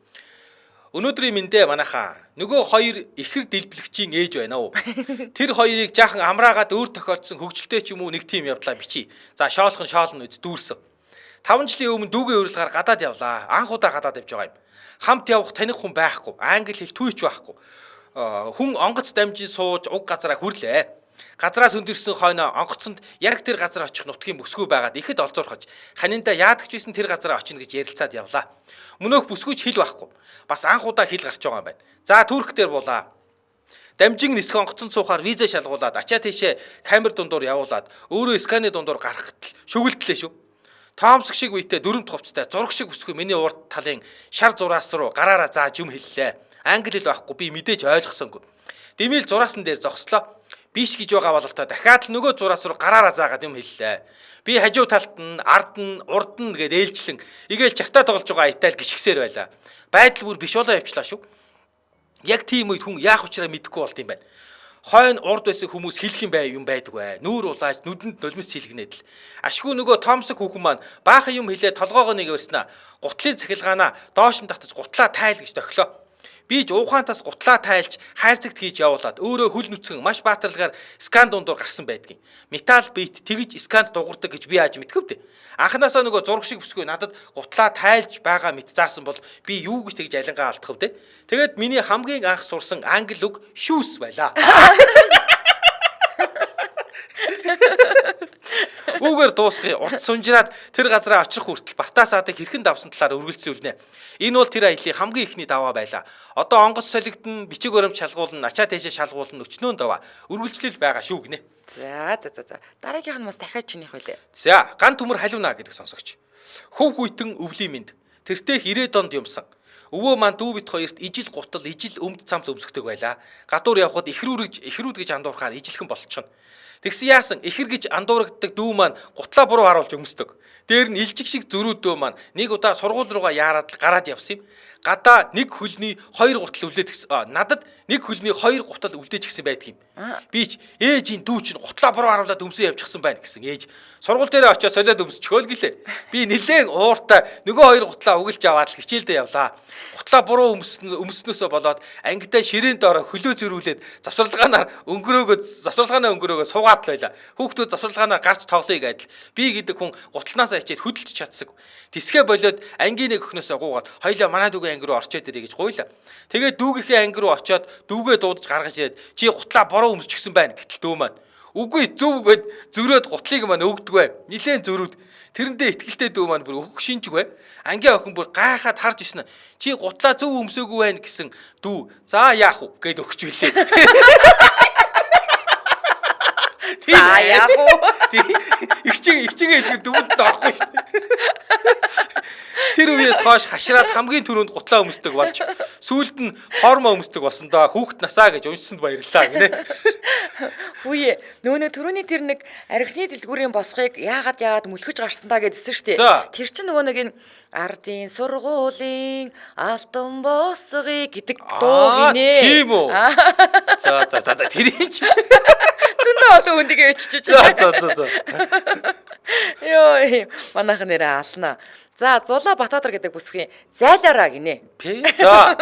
Өнөөдрийн мэндэ манайхаа нөгөө хоёр ихэр дэлбэлэгчийн ээж байна уу. Тэр хоёрыг жаахан амраагаад өөр тохиолдсон хөгжилтэй ч юм уу нэг тим явдлаа бичиж. За шоолхон үз дүүрсэн. 5 жилийн өмнө дүүгийн урилгаар гадаад явлаа. Анх удаа гадаад явж байгаа юм. Хамт явах таних хүн байхгүй. Англи хэл түүч байхгүй. Хүн онгоц дамжин сууж уг газараа хүрлээ. Газраас өндөрсөн хойноо онгоцонд яг тэр газар очих нутгийн бүсгүй байгаад ихэд олзуурхаж ханинда яадагч байсан тэр газараа очино гэж ярилцаад явлаа. Мөнөөх бүсгүйч хэл байхгүй. Бас анх удаа хэл гарч байгаа юм байна. За Турк дээр булаа. Дамжин нисэх онгоцонд суухаар виза шалгуулад ачаа тийшээ камер дундуур явуулаад өөрөө сканы дундуур гарахт шүгэлтлээ шүү. Томск шиг үедээ дөрөмт хувцтай зураг шиг бүсгүй миний урд талын шар зураас руу гараараа зааж юм хэллээ. Англи хэл байхгүй би мэдээж ойлгосонгүй. Дэмэл зураасан дээр зогслоо. Биш гэж байгаа бололтой дахиад л нөгөө зураас руу гараараа заагаад юм хэллээ. Би хажуу талд нь, ард нь, урд нь гээд ээлжлэн игээл чартаа тоглож байгаа Итали гიშгсээр байлаа. Байдал бүр биш болоо явчлаа шүү. Яг тийм үед хүн яах учраа мэдэхгүй болт юм байна. Хойно урд байсан хүмүүс хэлэх юм байдгүй. Нүүр улааж нүдэнд нулимс сэлгнээд л. Ашгүй нөгөө Томск хүүхэн маань баахан юм хэлээ толгоогоо нэг өрснө. Гутлын цахилгаанаа доош нь татаж гутлаа тайл гэж тохилоо. Би ч ухаантаас гутлаа тайлж хайрцагт хийж явуулаад өөрөө хөл нүцгэн маш баатарлагаар скан дундуур гарсан байдгийн. Металл бит тэгж сканд дуурдаг гэж би ааж мэдхэвдэ. Анханасаа нөгөө зураг шиг бүсгүй надад гутлаа тайлж байгаа мэт заасан бол би юу гэж тэгж алингаа алдахвдэ. Тэгээд миний хамгийн анх сурсан англи үг shoes байлаа. Үүгээр дуусгая. Урт сунжраад тэр газараа очих хүртэл Бартасаадыг хэрхэн давсан талаар үргэлжлүүлнэ. Энэ бол тэр аяллаа хамгийн ихний даваа байлаа. Одоо онгоц солигдсон, бичиг баримт шалгуулна, ачаа тэшээ шалгуулна, өчнөө даваа. Үргэлжлэл байгаа шүү гинэ. За. Дараагийнх нь бас дахиад чинийх байлээ. За, ган төмөр халиуна гэдэг сонсогч. Хөв хүйтэн өвлийн минь. Тэртех 90 донд юмсан. Өвөө маань дүү бит хоёрт ижил гутал, ижил өмд цамц өмсгдөг байлаа. Гадуур явхад ихрүүд гэж андуурахаар ижилхэн болчихно. Тэгсэн яасан ихэр гэж андуурагддаг дүү маань гутлаа буруу харуулж өмсдөг. Дээр нь илжиг шиг зөрүү дүү маань нэг удаа сургууль руугаа яарад л гараад явсан юм. Гадаа нэг хөлний 2 гутал үлдээд гисэн. Надад нэг хөлний 2 гутал үлдээж гисэн байдаг юм. Би ч ээжийн дүү чинь гутлаа буруу харуулад өмсөө явчихсан байна гэсэн. Ээж сургууль дээрээ очиж солиод өмсчихөөл гэлээ. Би нилээн ууртай нөгөө 2 гутлаа угилж аваад л хичээлдээ явлаа. Гутлаа буруу өмснөөсөө болоод ангидаа ширээн доороо хөлөө зөрүүлээд завсарлагаанаар өнгөрөөгөө суугаад л байла. Хүүхдүүд завсарлагаанаар гарч тоглоё гэдэл. Би гэдэг хүн гутланаасаа хичээд хөдөлж чадсаг. Тисгэ болоод ангийн нэг өхнөөсөө гуугаад хоёлаа манай дүүгийн анги руу орчоод ирэй гэж гуйла. Тэгээд дүүгийнхээ анги руу очиод дүүгээ дуудаж гаргаж ирээд чи гутлаа буруу өмсчихсэн байна гэтэл дүү маань үгүй зөв гэд зөрөөд гутлыг маань өгдөгвэ. Нилээн зөрүүд тэрэндээ ихтгэлтэй дүү маань бүр өгөх шинжгүй. Ангийн охин бүр гайхаад харж ирсэн. Чи гутлаа зөв өмсөөгүй байна гэсэн дүү. За яах вэ гэд өгч билээ. За яах вэ? Игчигээ хэлэхэд дүмэнд орохгүй шүү дээ. Тэр үеэс хойш хашраад хамгийн түрүүнд гутлаа өмсдөг болж сүүлд нь хормоо өмсдөг болсон доо. Хүүхд насаа гэж уншсанд баярлалаа гинэ. Хүүе нөөний түрүүний тэр нэг архины дэлгүүрийн босгыг яагаад мөлхөж гарсан та гэдсэн шүү дээ. Тэр чинь нөгөө нэг энэ ардын сургуулийн алтан босгыг гэдэг дуу гинэ. Тийм үү. За тэр юм чи. Зөндөө олон хүндигээ иччихэж. За. Йоо манайх нэрээ ална. За Зулаа Батбаатар гэдэг бүсгийн зайлаараа гинэ. За.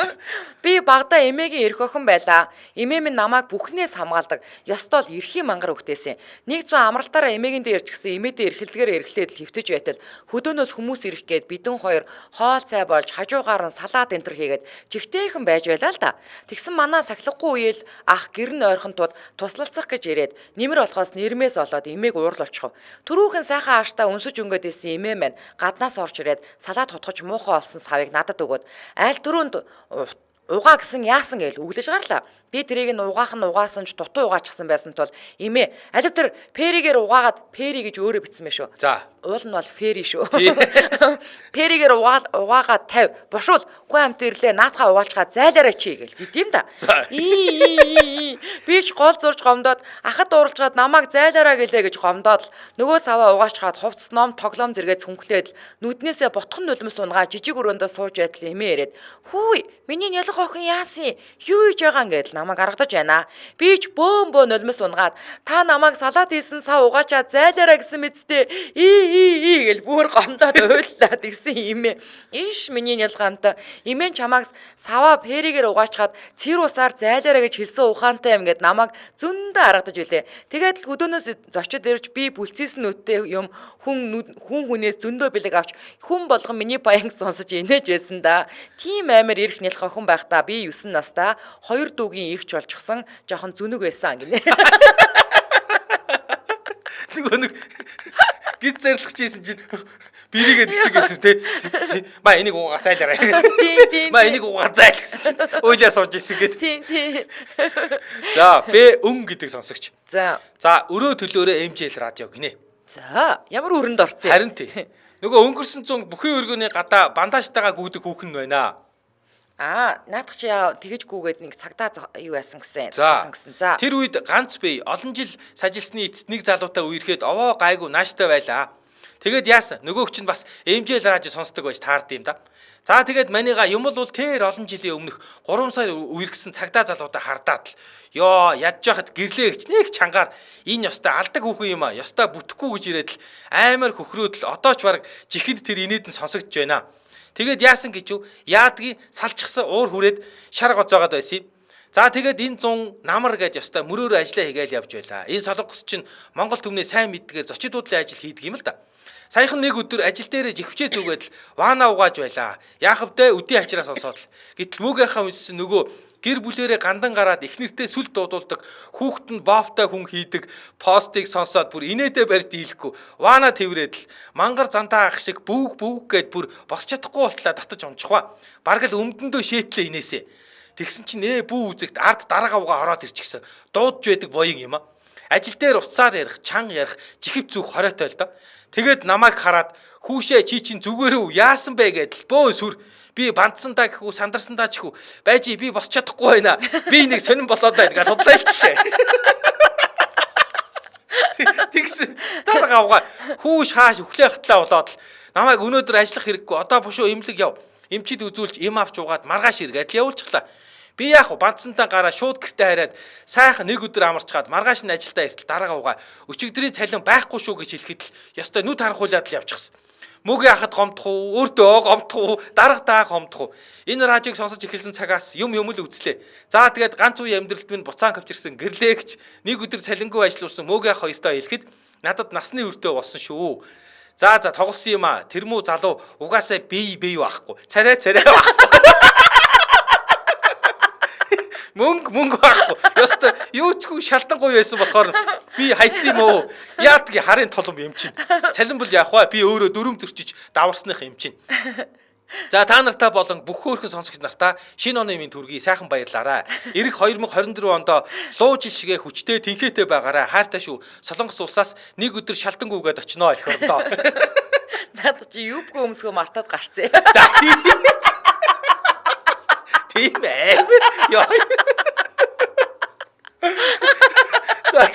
Би багада эмээгийн эрх охин байлаа. Эмээ минь намайг бүхнээс хамгаалдаг. Ёстол эрхийн мангар хөхтэйсэн. Нэг зүүн амралтаараа эмээгийн дээр ирчихсэн. Эмээдээ эрхлэлгээр эрхлээд л хөвтөж байтал хөдөөнөөс хүмүүс ирэх гээд бидэн хоёр хоол цай болж хажуугаар нь салаад энтер хийгээд жигтэйхэн байж байлаа л да. Тэгсэн манай сахилахгүй үеэл ах гэр нь ойрхон тул туслалцах гэж ирээд нэмэр болохоос нэрмээс олоод эмээг уурлуулчих. Төрүүхэн сайхан ааштай өнсөж өнгөд исэн эмээ маань гаднаас орж ирээд салаад хутгаж муухай олсон савыг надад өгөөд айл дөрөнд угаа гэсэн яасан гээл өглөж гарлаа. Би тэрийг нь угаах нь угаасан ч дутуу угаачихсан байсан тул эмээ алив тэр перигээр угаагаад пери гэж өөрөө бичсэн байх шүү. За. Уул нь бол фери шүү. Перигээр угаагаад 50 бушуул хүү амт ирлээ наадхаа угаалчгаа зайлаараа чи гээл гэдэм да. Би ч гол зурж гомдоод ахад ууралжгаад намайг зайлаараа гэлээ гэж гомдоод нөгөө саваа угаачгаад хувцс ном тоглоом зэрэг цүнхлээд нүднээсээ ботхон нулимс унгаа жижиг өрөөндөө сууж байтал эмээ ирээд хүй миний нялх охин яасан юу хийж байгаа гэдэл намайг гаргадаж байна. Би ч бөөн нулимс унгаад та намайг салаад ийсэн сав угаачаа зайлаараа гэсэн мэдтэй гэл бүр гомдоод уйллаа тэгсэн эмээ. Иш миний нялгаантай эмээ чамайг саваа перигээр угаачгаад цэр усаар зайлаараа гэж хэлсэн ухаантай юм гэд намайг зөндөө харагдаж үлээ. Тэгээд л хөдөөнөөс зочид ирж би бүлцээсэн нүдтэй юм хүнээс зөндөө бэлэг авч хүн болгон миний баян сонсож инээж байсан да. Тим амар ирэх нялх охин байхдаа би 9 настай 2 дүүгийн ихч болчихсон жоохон зүнэг байсан гинэ. Нэг гид зарлах чийсэн чинь бирийгээ тэгсэн гэсэн тий. Ма энийг уугаа зайлаарай. Тийм. Ма энийг уугаа зайл гэсэн чинь уйлаа сууж исэн гэд. Тийм. За бэ өн гэдэг сонсогч. За өрөө төлөөрөө MJL радио гинэ. За ямар өрөнд орсон. Харин тий. Нөгөө өнгөрсөн зун бүхэн өргөний гадаа бандажтайгаа гүйдэг хүүхэн байна. Наадах чи яа тэгэж гүгээд нэг цагдаа юу яасан гэсэн. За. Тэр үед ганц бие олон жил сажилсны эцэст нэг залуутай үерхэд овоо гайгүй нааштай байлаа. Тэгээд яасан? Нөгөөх чинь бас MJL радио сонсдог байж таард юм да. За тэгээд манийга юм бол тэр олон жилийн өмнөх 3 сар үерхсэн цагдаа залуутай хардаад л ёо ядж байхад гэрлээ гэж нэг чангаар энэ ёстой алдаг хүүхэн юм а. Ёстой бүтэхгүй гэж ирээд л амар хөхрөөд л одоо ч баг жихэнд тэр инээд нь сонсогдож байна. Тэгээд яасан гэж юу? Яадгийн салчихсан уур хүрээд шар гоцоогоод байсан юм. За тэгээд энэ 100 намар гэдээ ёстой мөрөөрөө ажиллаа хийгээл явж байлаа. Энэ солонгос чинь Монгол түмний сайн мэддгээр зочидуудлын ажил хийдэг юм л да. Саяхан нэг өдөр ажил дээрээ жихвчээ зүгээд л ваана угааж байлаа. Яах вэ? Өдийн хачраас сонсоод л. Гэтэл мөөгийнхаа үнсэн нөгөө гэр бүлэрээ гандан гараад эхнэртэй сүл дуудулдаг, хүүхэд нь бовтой хүн хийдэг постыг сонсоод бүр инээдэ барьж дийлэхгүй. Ваана тэврээд л мангар зантаа ах шиг бүүг гэд бүр босч чадахгүй болтлаа татаж унчихва. Бараг л өмдөндөө шээтлээ инээсэ. Тэгсэн чинь бүү үзэгт ард дарга авгаа ороод ирчихсэн. Дуудж байдаг боён юм а. Ажил дээр уцаар ярих, чан ярих, жихэв зүг хоройтой л доо. Тэгээд намайг хараад хүүшээ чи чинь зүгээр үү яасан бэ гэдэл бөө сүр би бандсандаа гэхүү сандарсандаа ч хүү байжи би босч чадахгүй байна. Би нэг сонирн болоод байна гэж судлаалчлаа. Тэгсэн дарга авгаа хүүш хааш өглөө хатлаа болоод л намайг өнөөдөр ажиллах хэрэггүй одоо бушуу имлэг яв. Эмчид үзүүлж им авч угаад маргааш иргээд л явуулчихлаа. Би яах вэ? Бандсантаа гараа шууд гэртээ хараад сайхан нэг өдөр амарчгаад маргааш нь ажилдаа иртэл дарга угаа өчигдрийн цалин байхгүй шүү гэж хэлэхэд л ёстой нүд харанхуулаад л явчихсан. Мөгийн ахад гомдох уу, өөртөө гомдох уу, даргадаа гомдох уу. Энэ радиог сонсож эхэлсэн цагаас юм л үзлээ. За тэгээд ганц үе амьдралд минь буцаан авчирсан гэрлээгч нэг өдөр цалингүй ажилласан мөгийн ах хоёртоо хэлэхэд надад насны өртөө болсон шүү. За тоглосон юм а. Тэр мүү залуу угаасаа бие байхгүй. Царай байхгүй. Мөнгө байхгүй. Ёстой юу ч хүү шалтангуй байсан болохоор би хайцсан юм уу? Яадгийн харын толом юм чинь. Цалин бол яах вэ? Би өөрөө дөрөм төрчиж даварсных юм чинь. За та нартай болон бүх хөөрхөн сонсогч нартаа шинэ оны минь төргий сайхан баярлаарай. Ирэх 2024 онд луу жил шигээ хүчтэй тэнхээтэй байгаарай. Хайртай шүү. Солонгос улсаас нэг өдөр шалтангүйгээд очиноо эх ордоо. Надад чи юбгүй өмсгөө мартаад гарцээ. За тийм ээ. Яа. За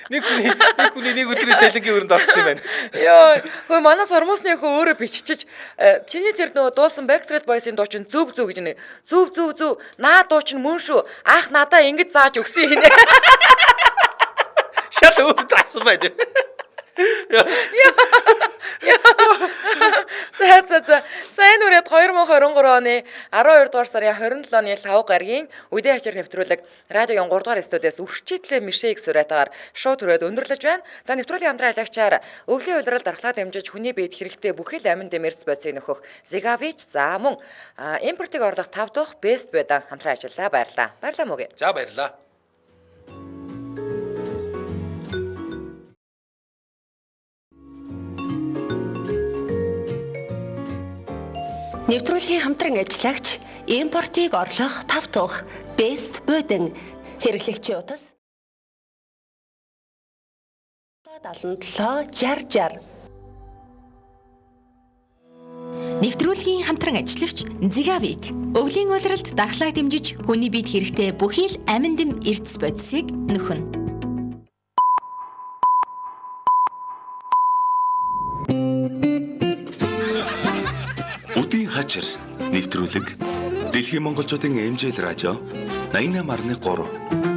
нэг хүний нэг өдрийн цалингийн өрөнд орсон юм байна. Йоо, хөө манай сормосны хөө өөрөө биччихэж чиний тэр нөгөө дуулсан Backstreet Boys-ын дуу чинь зүв гэж нэ. Зүв. Наа дуу чинь мөн шүү. Аах надаа ингэж зааж өгсөн хийнэ. Шал өөр заасан байна. За энэ үрээд 2023 оны 12 дугаар сарын 27 оны 5 гаргийн үдээ хачир нэвтрүүлэг радиогийн 3 дугаар студиэс үрчитлээ мишэйг сураатаар шууд түрээд өндөрлөж байна. За нэвтрүүлгийн хамтран алагчаар өвлийн улирал дархлаа дамжиж хүний биед хэрэгтэй бүхэл амин дэмэрс бодисыг нөхөх Zigavit за мөн импортыг орлох 5 дахь Best Buy-дан хамтран ажиллаа. Баярлалаа. Баярлалаа мөг. За баярлалаа. Нэвтрүүлгийн хамтран ажиллагч импортыг орлох 5 дахь Best Buy-дан хэрэглэгчийн утас 77 60 Нэвтрүүлгийн хамтран ажиллагч Zigavit өвлийн улиралд дархлааг дэмжиж хүний биед хэрэгтэй бүхий л амин дэм эрдэс бодисыг нөхөн. Үдийн хачир нэвтрүүлэг Дэлхийн монголчуудын эмжэл радио 88.3